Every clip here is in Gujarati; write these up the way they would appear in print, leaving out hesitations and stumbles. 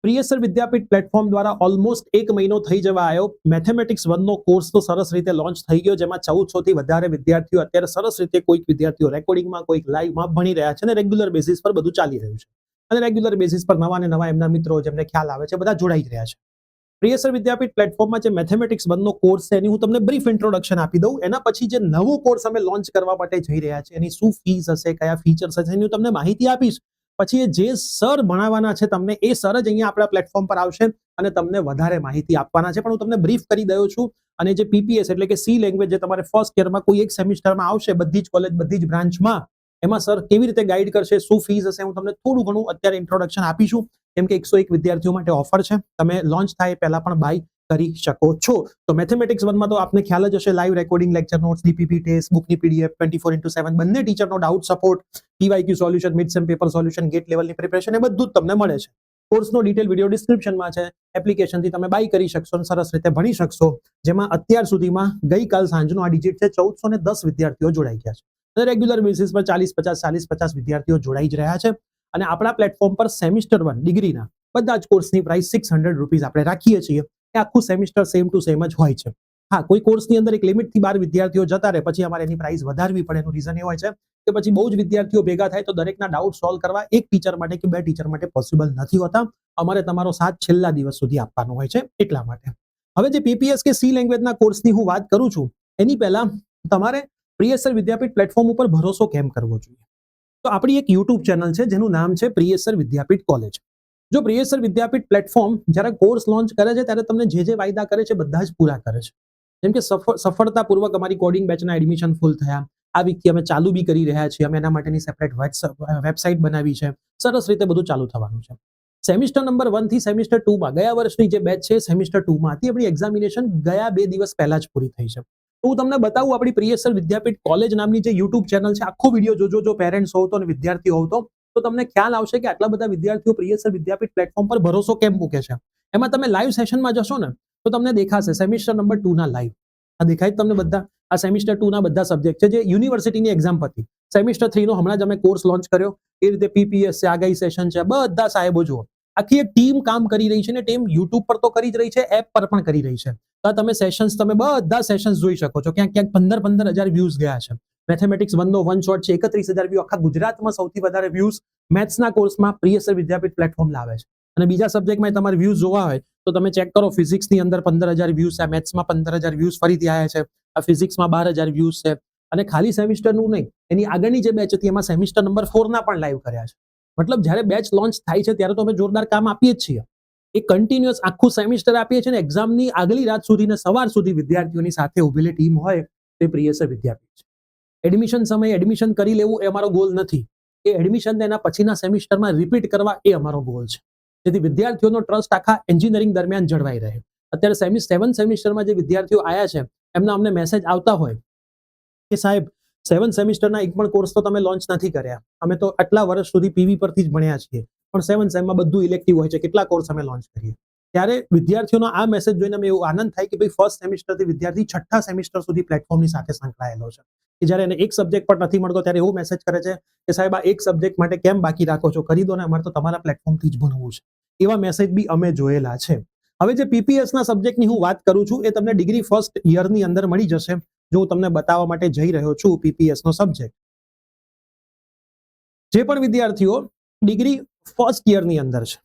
પ્રિયસર વિદ્યાપીઠ પ્લેટફોર્મ દ્વારા ઓલમોસ્ટ 1 મહિનો થઈ જવા આવ્યો. મેથેમેટિક્સ 1 નો કોર્સ તો સરસ રીતે લોન્ચ થઈ ગયો, જેમાં 1400 થી વધારે વિદ્યાર્થીઓ અત્યારે સરસ રીતે કોઈક વિદ્યાર્થીઓ રેકોર્ડિંગમાં, કોઈક લાઈવમાં ભણી રહ્યા છે અને રેગ્યુલર બેસિસ પર બધું ચાલી રહ્યું છે. અને રેગ્યુલર બેસિસ પર નવા ને નવા એમના મિત્રો જેમને ખ્યાલ આવે છે બધા જોડાઈ રહ્યા છે. પ્રિયસર વિદ્યાપીઠ પ્લેટફોર્મમાં જે મેથેમેટિક્સ 1 નો કોર્સ છે એની હું તમને બ્રીફ ઇન્ટ્રોડક્શન આપી દઉં. એના પછી જે નવો કોર્સ અમે લોન્ચ કરવા માટે જઈ રહ્યા છે એની શું ફીસ હશે, કયા ફીચર્સ હશે, એની હું તમને માહિતી આપીશ. પછી એ જે સર ભણાવવાના છે તમને, એ સર જ અહીંયા આપણા પ્લેટફોર્મ પર આવશે અને તમને વધારે માહિતી આપવાના છે. પણ હું તમને બ્રીફ કરી દઉં છું. અને જે પીપીએસ એટલે કે સી લેંગ્વેજ જે તમારે ફર્સ્ટ યરમાં કોઈ એક સેમિસ્ટરમાં આવશે બધી જ કોલેજ, બધી જ બ્રાન્ચમાં, એમાં સર કેવી રીતે ગાઈડ કરશે, શું ફીસ હશે, હું તમને થોડું ઘણું અત્યારે ઇન્ટ્રોડક્શન આપીશું. કેમ કે 101 વિદ્યાર્થીઓ માટે ઓફર છે, તમે લોન્ચ થાય પહેલા પણ બાય કરી શકો છો. તો મેથેમેટિક્સ 1 માં તો આપને ખ્યાલ જ હશે, live recording, lecture notes, DPP test, બુકની પીડીએફ, 24/7 બંને ટીચરનો doubt support, PYQ solution, mid sem paper solution, GATE લેવલની પ્રિપરેશન, એ બધું જ તમને મળે છે. કોર્સનો ડિટેલ વિડીયો ડિસ્ક્રિપ્શનમાં છે. એપ્લિકેશનથી તમે બાય કરી શકશો અને સરસ રીતે ભણી શકશો. જેમાં અત્યાર સુધીમાં ગઈકાલ સાંજનો આ ડિજિટ છે, 1410 વિદ્યાર્થીઓ જોડાઈ ગયા છે અને રેગ્યુલર બેસિસ પર 40-50 વિદ્યાર્થીઓ જોડાઈ જ રહ્યા છે. અને આપણા પ્લેટફોર્મ પર સેમિસ્ટર 1 ડિગ્રીના બધા જ કોર્સની પ્રાઇસ ₹600 આપણે રાખીએ છીએ. એ આખું સેમિસ્ટર સેમ ટુ સેમ જ હોય છે. હા, કોઈ કોર્સની અંદર એક લિમિટથી 12 વિદ્યાર્થીઓ જતા રહે પછી અમારે એની પ્રાઇસ વધારવી પડે. એનું રીઝન એ હોય છે કે પછી બહુ જ વિદ્યાર્થીઓ ભેગા થાય તો દરેકના ડાઉટ સોલ્વ કરવા એક ટીચર માટે કે બે ટીચર માટે પોસિબલ નથી હોતા. અમારે તમારો સાથ છેલ્લા દિવસ સુધી આપવાનો હોય છે, એટલા માટે. હવે જે પીપીએસ કે સી લેંગ્વેજના કોર્સની હું વાત કરું છું, એની પહેલા તમારે પ્રિયસર વિદ્યાપીઠ પ્લેટફોર્મ ઉપર ભરોસો કેમ કરવો જોઈએ? તો આપણી એક યુટ્યુબ ચેનલ છે જેનું નામ છે પ્રિયસર વિદ્યાપીઠ કોલેજ. જો પ્રિયસર વિદ્યાપીઠ પ્લેટફોર્મ જ્યારે કોર્સ લોન્ચ કરે છે ત્યારે તમને જે જે વાયદા કરે છે બધા જ પૂરા કરે છે. જેમ કે સફળતાપૂર્વક અમારી કોડિંગ બેચના એડમિશન ફૂલ થયા. આ વીકથી અમે ચાલુ બી કરી રહ્યા છીએ. અમે એના માટેની સેપરેટ વેબસાઇટ બનાવી છે. સરસ રીતે બધું ચાલુ થવાનું છે. સેમિસ્ટર નંબર 1 થી સેમિસ્ટર 2 માં ગયા વર્ષની જે બેચ છે સેમિસ્ટર 2 માં હતી, આપણી એક્ઝામિનેશન ગયા 2 દિવસ પહેલા જ પૂરી થઈ છે. તો હું તમને બતાવું, આપણી પ્રિયસર વિદ્યાપીઠ કોલેજ નામની જે યુટ્યુબ ચેનલ છે, આખો વિડીયો જોજો જો પેરેન્ટ્સ હોવ તો અને વિદ્યાર્થી હોવ તો તમને ખ્યાલ આવશે કે આટલા બધા વિદ્યાર્થીઓ પ્રિયસર વિદ્યાપીઠ પ્લેટફોર્મ પર ભરોસો કેમ મૂકે છે. એમાં તમે લાઈવ સેશનમાં જશો ને તો તમને દેખાશે સેમિસ્ટર નંબર 2 ના લાઈવ. આ દેખાય તમને બધા? આ સેમિસ્ટર 2 ના બધા સબ્જેક્ટ છે જે યુનિવર્સિટીની એક્ઝામ પતી. સેમિસ્ટર 3 નો હમણાં જ અમે કોર્સ લોન્ચ કર્યો. એ રીતે પીપીએસ છે, આગાહી સેશન છે, બધા સાહેબો જુઓ. આખી એક ટીમ કામ કરી રહી છે ને ટીમ યુટ્યુબ પર તો કરી જ રહી છે, એપ પર પણ કરી રહી છે. તો તમે સેશન્સ, તમે બધા સેશન્સ જોઈ શકો છો. ક્યાંક ક્યાંક 15,000 વ્યૂઝ ગયા છે. મેથેમેટિક્સ 1 નો વન શોટ છે, 31,000 વ્યૂ. આખા ગુજરાતમાં સૌથી વધારે વ્યૂઝ મેથ્સના કોર્સમાં પ્રિયસર વિદ્યાપીઠ પ્લેટફોર્મ લાવે છે. અને બીજા સબ્જેક્ટમાં તમારે વ્યૂઝ જોવા હોય તો તમે ચેક કરો. ફિઝિક્સની અંદર 15,000 વ્યૂઝ છે, મેથ્સમાં 15,000 વ્યૂઝ ફરીથી આવ્યા છે, આ ફિઝિક્સમાં 12,000 વ્યૂઝ છે. અને ખાલી સેમિસ્ટરનું નહીં, એની આગળની જે બેચ હતી એમાં સેમિસ્ટર નંબર 4 ના પણ લાઈવ કર્યા છે. મતલબ જ્યારે બેચ લોન્ચ થાય છે ત્યારે તો અમે જોરદાર કામ આપીએ જ છીએ. એ કન્ટિન્યુઅસ આખું સેમિસ્ટર આપીએ છીએ ને એક્ઝામની આગલી રાત સુધી ને સવાર સુધી વિદ્યાર્થીઓની સાથે ઉભેલી ટીમ હોય તે પ્રિયસર વિદ્યાપીઠ છે. એડમિશન સમયે એડમિશન કરી લેવું એ અમારો ગોલ નથી. એ એડમિશન એના પછીના સેમિસ્ટરમાં રિપીટ કરવા એ અમારો ગોલ છે. જેથી વિદ્યાર્થીઓનો ટ્રસ્ટ આખા એન્જિનિયરિંગ દરમિયાન જળવાઈ રહે. અત્યારે 7 સેમિસ્ટરમાં જે વિદ્યાર્થીઓ આવ્યા છે એમના અમને મેસેજ આવતા હોય કે સાહેબ 7 સેમિસ્ટરના એક પણ કોર્સ તો તમે લોન્ચ નથી કર્યા. અમે તો આટલા વર્ષ સુધી પીવી પરથી જ ભણ્યા છીએ, પણ 7 સેમમાં બધું ઇલેક્ટિવ હોય છે, કેટલા કોર્સ અમે લોન્ચ કરીએ? ત્યારે વિદ્યાર્થીઓનો આ મેસેજ જોઈને અમે એવું આનંદ થાય કે ભાઈ ફર્સ્ટ સેમિસ્ટરથી વિદ્યાર્થી 6થા સેમિસ્ટર સુધી પ્લેટફોર્મની સાથે સંકળાયેલો છે. કે જ્યારે એને એક સબ્જેક્ટ પણ નથી મળતો ત્યારે એવો મેસેજ કરે છે કે સાહેબ આ એક સબ્જેક્ટ માટે કેમ બાકી રાખો છો, કરી દો ને, અમારે તો તમારા પ્લેટફોર્મથી જ ભણવું છે. એવા મેસેજ બી અમે જોયેલા છે. હવે જે પીપીએસના સબ્જેક્ટની હું વાત કરું છું એ તમને ડિગ્રી ફર્સ્ટ યરની અંદર મળી જશે. જો હું તમને બતાવવા માટે જઈ રહ્યો છું પીપીએસનો સબ્જેક્ટ. જે પણ વિદ્યાર્થીઓ ડિગ્રી ફર્સ્ટ યરની અંદર છે,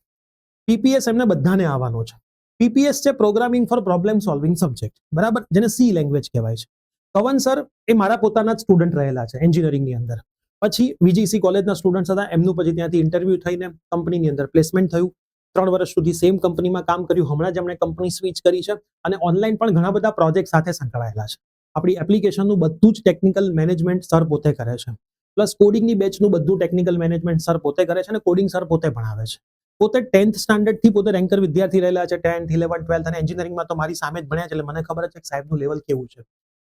પીપીએસ એમને બધાને આવવાનો છે. પીપીએસ છે programming for problem solving subject, બરાબર, જેને સી લેંગ્વેજ કહેવાય છે. કવન સર એ મારા પોતાના જ સ્ટુડન્ટ રહેલા છે એન્જિનિયરિંગની અંદર. પછી વીજીસી કોલેજના સ્ટુડન્ટ્સ હતા, એમનું પછી ત્યાંથી ઇન્ટરવ્યુ થઈને કંપનીની અંદર પ્લેસમેન્ટ થયું. 3 વર્ષ સુધી સેમ કંપનીમાં કામ કર્યું. હમણાં જ એમણે કંપની સ્વિચ કરી છે અને ઓનલાઈન પણ ઘણા બધા પ્રોજેક્ટ સાથે સંકળાયેલા છે. આપણી એપ્લિકેશનનું બધું જ ટેકનિકલ મેનેજમેન્ટ સર પોતે કરે છે. પ્લસ કોડિંગની બેચનું બધું ટેકનિકલ મેનેજમેન્ટ સર પોતે કરે છે અને કોડિંગ સર પોતે ભણાવે છે. પોતે 10th સ્ટાન્ડર્ડથી પોતે રેન્કર વિદ્યાર્થી રહેલા છે. 10th, 11th, 12th અને એન્જિનિયરિંગમાં તો મારી સામે જ ભણ્યા છે એટલે મને ખબર છે કે સાહેબનું લેવલ કેવું છે.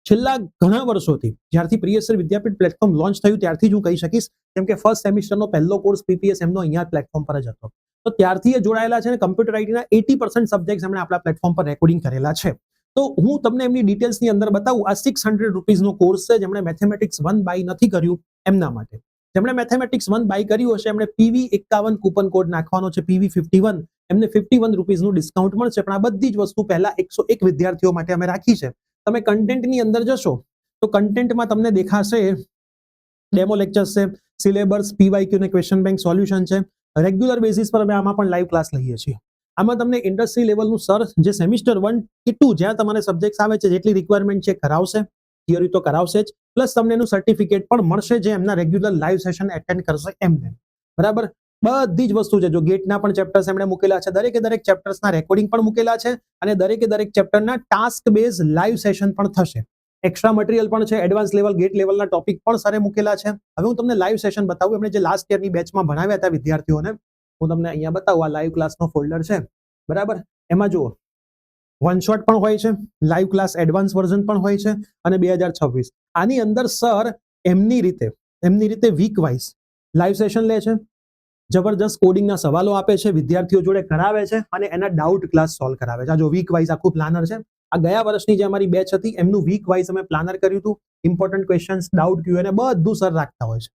છેલ્લા ઘણા વર્ષોથી જ્યારથી પ્રિયસર વિદ્યાપીઠ પ્લેટફોર્મ લોન્ચ થયું ત્યારથી જ હું કહી શકીશ, કેમ કે ફર્સ્ટ સેમિસ્ટરનો પહેલો કોર્સ પીપીએસ એમનો અહીંયા પ્લેટફોર્મ પર જ હતો. તો ત્યારથી એ જોડાયેલા છે અને કમ્પ્યુટર આઈટીના 80% સબ્જેક્ટ્સ એમણે આપણા પ્લેટફોર્મ પર રેકોર્ડિંગ કરેલા છે. તો હું તમને એમની ડિટેલ્સની અંદર બતાવું. આ ₹600 કોર્સ છે. જેમણે મેથેમેટિક્સ 1 બાય નથી કર્યું એમના માટે. જેમણે મેથેમેટિક્સ 1 બાય કર્યું હશે એમણે PV51 કૂપન કોડ નાખવાનો છે, PV51, એમને 51 રૂપીઝનું ડિસ્કાઉન્ટ મળશે. પણ આ બધી જ વસ્તુ પહેલા 101 વિદ્યાર્થીઓ માટે અમે રાખી છે. તમે કન્ટેન્ટની અંદર જશો તો કન્ટેન્ટમાં તમને દેખાશે ડેમો લેક્ચર્સ છે, સિલેબસ, પીવાયક્યુ ને ક્વેશ્ચન બેંક સોલ્યુશન છે. રેગ્યુલર બેઝિસ પર અમે આમાં પણ લાઈવ ક્લાસ લઈએ છીએ. આમાં તમને ઇન્ડસ્ટ્રી લેવલનું સર જે સેમિસ્ટર 1 કે 2 જ્યાં તમારે સબ્જેક્ટ આવે છે, જેટલી રિક્વાયરમેન્ટ છે કરાવશે, થિયરી તો કરાવશે જ, પ્લસ તમને એનું સર્ટિફિકેટ પણ મળશે જે એમના રેગ્યુલર લાઈવ સેશન એટેન્ડ કરશે એમને. બરાબર, બધી જ વસ્તુ છે. જો ગેટના પણ ચેપ્ટર્સ એમણે મૂકેલા છે, દરેકે દરેક ચેપ્ટર્સના રેકોર્ડિંગ પણ મૂકેલા છે અને દરેકે દરેક ચેપ્ટરના ટાસ્ક બેઝ લાઈવ સેશન પણ થશે. એક્સ્ટ્રા મટીરિયલ પણ છે, એડવાન્સ લેવલ, ગેટ લેવલના ટોપિક પણ સરે મૂકેલા છે. હવે હું તમને લાઈવ સેશન બતાવું. એમણે જે લાસ્ટ યરની બેચમાં ભણાવ્યા હતા વિદ્યાર્થીઓને, હું તમને અહીંયા બતાવું. આ લાઈવ ક્લાસનો ફોલ્ડર છે, બરાબર. એમાં જુઓ, વન શોટ પણ હોય છે, લાઈવ ક્લાસ એડવાન્સ વર્ઝન પણ હોય છે અને 2026 આની અંદર સર એમની રીતે વીક વાઇઝ લાઈવ સેશન લે છે, જબરજસ્ત કોડિંગના સવાલો આપે છે, વિદ્યાર્થીઓ જોડે કરાવે છે અને એના ડાઉટ ક્લાસ સોલ્વ કરાવે છે. આ જો વીક વાઇઝ આખું પ્લાનર છે. આ ગયા વર્ષની જે અમારી બેચ હતી એમનું વીક વાઇઝ અમે પ્લાનર કર્યું હતું. ઇમ્પોર્ટન્ટ ક્વેશ્ચન્સ, ડાઉટ Q&A બધું સર રાખતા હોય છે.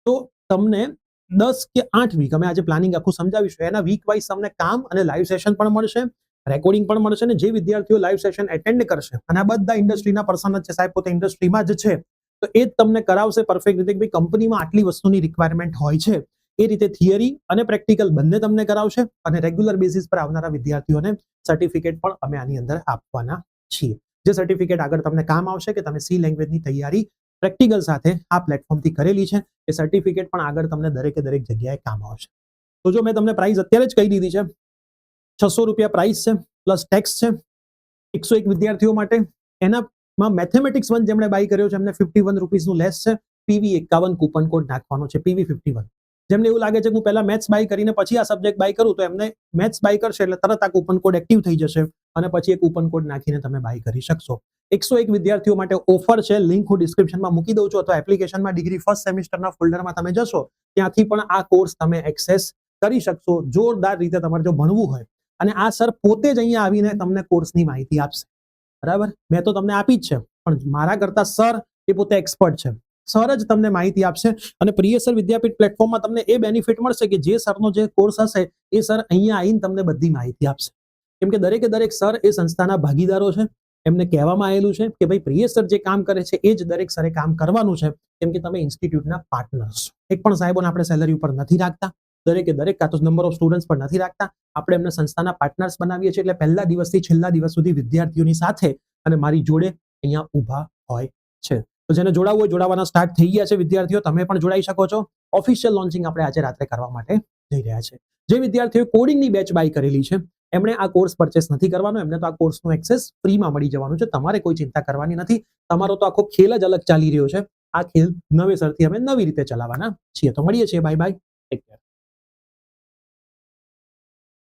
તો તમને 10 કે 8 વીક અમે આજે પ્લાનિંગ આખું સમજાવીશું. એના વીક વાઇઝ તમને કામ અને લાઈવ સેશન પણ મળશે, રેકોર્ડિંગ પણ મળશે. ને જે વિદ્યાર્થીઓ લાઈવ સેશન એટેન્ડ કરશે, અને આ બધા ઇન્ડસ્ટ્રીના પર્સન જ છે, સાહેબ પોતે ઇન્ડસ્ટ્રીમાં જ છે, તો એ જ તમને કરાવશે પરફેક્ટ રીતે કે ભાઈ કંપનીમાં આટલી વસ્તુની રિક્વાયરમેન્ટ હોય છે. એ રીતે થિયરી અને પ્રેક્ટિકલ બંને તમને કરાવશે અને રેગ્યુલર બેઝિસ પર આવનારા વિદ્યાર્થીઓને સર્ટિફિકેટ પણ અમે આની અંદર આપવાના છીએ. જે સર્ટિફિકેટ આગળ તમને કામ આવશે કે તમે સી લેંગ્વેજની તૈયારી પ્રેક્ટિકલ સાથે આ પ્લેટફોર્મથી કરેલી છે, એ સર્ટિફિકેટ પણ આગળ તમને દરેકે દરેક જગ્યાએ કામ આવશે. તો જો મેં તમને પ્રાઇસ અત્યારે જ કહી દીધી છે, 600 રૂપિયા પ્રાઇસ છે, પ્લસ ટેક્સ છે 101 વિદ્યાર્થીઓ માટે. એનામાં મેથેમેટિક્સ 1 જેમણે બાય કર્યો છે એમને 51 રૂપીસનું લેસ છે. PV51 કૂપન કોડ નાખવાનો છે, PV51. જેમને એવું લાગે છે કે હું પહેલા મેથ્સ બાય કરીને પછી આ સબ્જેક્ટ બાય કરું, તો એમને મેથ્સ બાય કરશે એટલે તરત આ કૂપન કોડ એક્ટિવ થઈ જશે અને પછી એ કૂપન કોડ નાખીને તમે બાય કરી શકશો. 101 વિદ્યાર્થીઓ માટે ઓફર છે. લિંક હું ડિસ્ક્રિપ્શનમાં મૂકી દઉં છું, અથવા એપ્લિકેશનમાં ડિગ્રી ફર્સ્ટ સેમિસ્ટરના ફોલ્ડરમાં તમે જશો, ત્યાંથી પણ આ કોર્સ તમે એક્સેસ કરી શકશો જોરદાર રીતે તમારે જો ભણવું હોય. અને આ સર પોતે જ અહીંયા આવીને તમને કોર્સની માહિતી આપશે. બરાબર, મેં તો તમને આપી જ છે, પણ મારા કરતા સર એ પોતે એક્સપર્ટ છે. સર જ તમને માહિતી આપશે અને પ્રિયસર વિદ્યાપીઠ પ્લેટફોર્મમાં તમને એ બેનિફિટ મળશે કે જે સરનો જે કોર્સ હશે એ સર અહીંયા આવીને તમને બધી માહિતી આપશે. કેમ કે દરેકે દરેક સર એ સંસ્થાના ભાગીદારો છે. એમને કહેવામાં આવેલું છે કે ભાઈ પ્રિયસર જે કામ કરે છે એ જ દરેક સરે કામ કરવાનું છે, કેમ કે તમે ઇન્સ્ટિટ્યૂટના પાર્ટનર્સ છો. એક પણ સાહેબોને આપણે સેલરી ઉપર નથી રાખતા, દરેકે દરેક કાં તો નંબર ઓફ સ્ટુડન્ટ્સ પર નથી રાખતા. આપણે એમને સંસ્થાના પાર્ટનર્સ બનાવીએ છીએ, એટલે પહેલા દિવસથી છેલ્લા દિવસ સુધી વિદ્યાર્થીઓની સાથે અને મારી જોડે અહીંયા ઊભા હોય છે. તો જેને જોડાવવું હોય જોડાવાના સ્ટાર્ટ થઈ ગયા છે વિદ્યાર્થીઓ, તમે પણ જોડાઈ શકો છો. ઓફિશિયલ લોન્ચિંગ આપણે આજે રાત્રે કરવા માટે જઈ રહ્યા છે. જે વિદ્યાર્થીઓ કોડિંગની બેચ બાય કરેલી છે એમણે આ કોર્સ પરચેસ નથી કરવાનો, એમને તો આ કોર્સનું એક્સેસ ફ્રીમાં મળી જવાનું છે. તમારે કોઈ ચિંતા કરવાની નથી. તમારો તો આખો ખેલ જ અલગ ચાલી રહ્યો છે. આ ખેલ નવેસરથી અમે નવી રીતે ચલાવવાના છીએ. તો મળીએ છીએ, બાય બાય, ટેક કેર.